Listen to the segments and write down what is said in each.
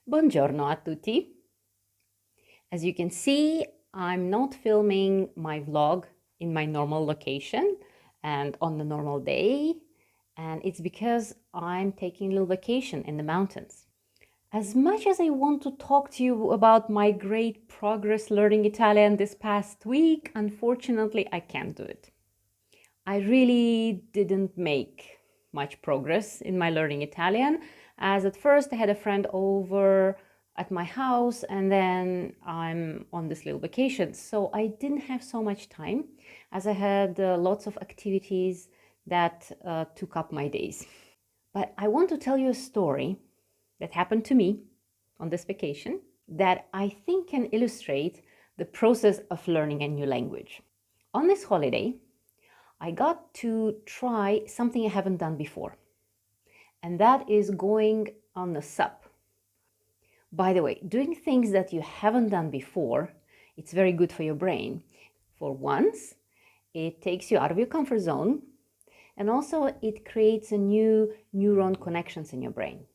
Buongiorno a tutti. As you can see, I'm not filming my vlog in my normal location and on the normal day, and it's because I'm taking a little vacation in the mountains. As much as I want to talk to you about my great progress learning Italian this past week, unfortunately, I can't do it. I really didn't make much progress in my learning Italian, as at first I had a friend over at my house and then I'm on this little vacation. So I didn't have so much time as I had lots of activities that took up my days. But I want to tell you a story that happened to me on this vacation that I think can illustrate the process of learning a new language. On this holiday, I got to try something I haven't done before, and that is going on a sup. By the way, doing things that you haven't done before, it's very good for your brain. For once, it takes you out of your comfort zone, and also it creates a new neuron connections in your brain.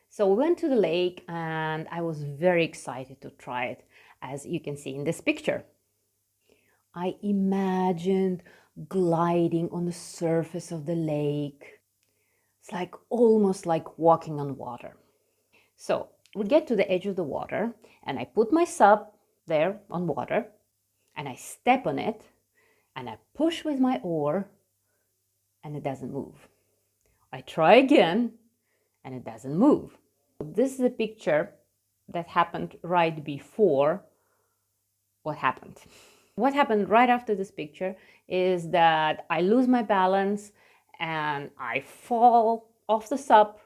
So we went to the lake and I was very excited to try it, as you can see in this picture. I imagined gliding on the surface of the lake. It's like almost like walking on water. So we get to the edge of the water and I put my sup there on water and I step on it and I push with my oar and it doesn't move. I try again and it doesn't move. This is a picture that happened right before what happened. What happened right after this picture is that I lose my balance and I fall off the sup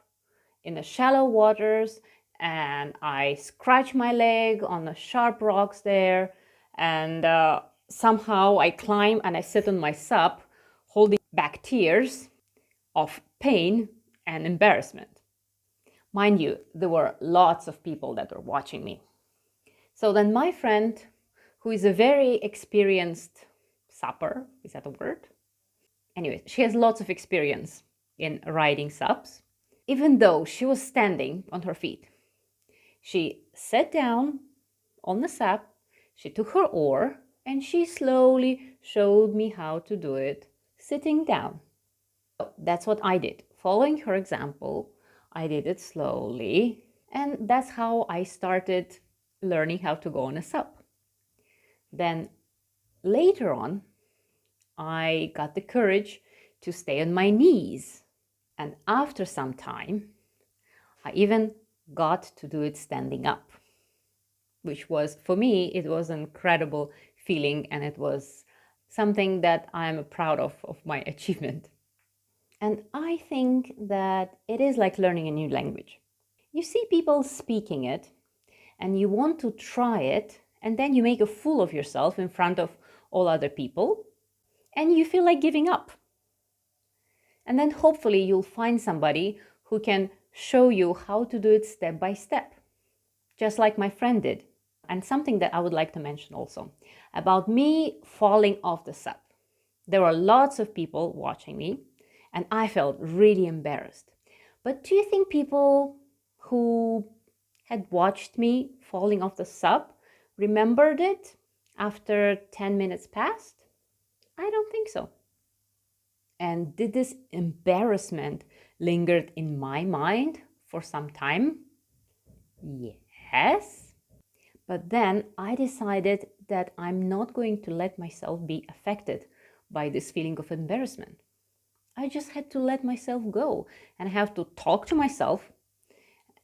in the shallow waters and I scratch my leg on the sharp rocks there, and somehow I climb and I sit on my sup holding back tears of pain and embarrassment. Mind you, there were lots of people that were watching me. So then my friend, who is a very experienced supper, is that a word? Anyway, she has lots of experience in riding sups. Even though she was standing on her feet, she sat down on the sup, she took her oar, and she slowly showed me how to do it sitting down. So that's what I did. Following her example, I did it slowly, and that's how I started learning how to go on a sup. Then later on, I got the courage to stay on my knees. And after some time, I even got to do it standing up, which was, for me, it was an incredible feeling and it was something that I'm proud of my achievement. And I think that it is like learning a new language. You see people speaking it and you want to try it, and then you make a fool of yourself in front of all other people and you feel like giving up. And then hopefully you'll find somebody who can show you how to do it step by step, just like my friend did. And something that I would like to mention also about me falling off the sup. There were lots of people watching me and I felt really embarrassed. But do you think people who had watched me falling off the sup remembered it after 10 minutes passed? I don't think so. And did this embarrassment lingered in my mind for some time? Yes. But then I decided that I'm not going to let myself be affected by this feeling of embarrassment. I just had to let myself go and I have to talk to myself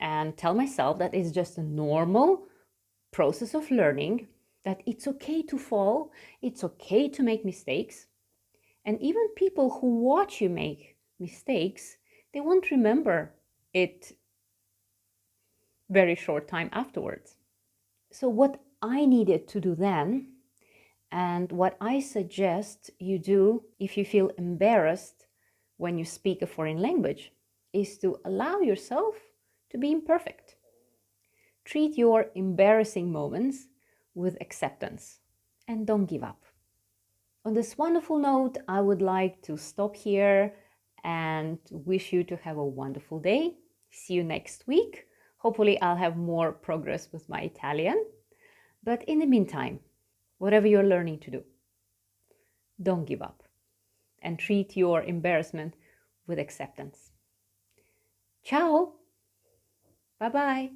and tell myself that it's just a normal process of learning, that it's okay to fall, it's okay to make mistakes. And even people who watch you make mistakes, they won't remember it very short time afterwards. So what I needed to do then, and what I suggest you do if you feel embarrassed when you speak a foreign language, is to allow yourself to be imperfect. Treat your embarrassing moments with acceptance and don't give up. On this wonderful note, I would like to stop here and wish you to have a wonderful day. See you next week. Hopefully I'll have more progress with my Italian. But in the meantime, whatever you're learning to do, don't give up and treat your embarrassment with acceptance. Ciao! Bye-bye!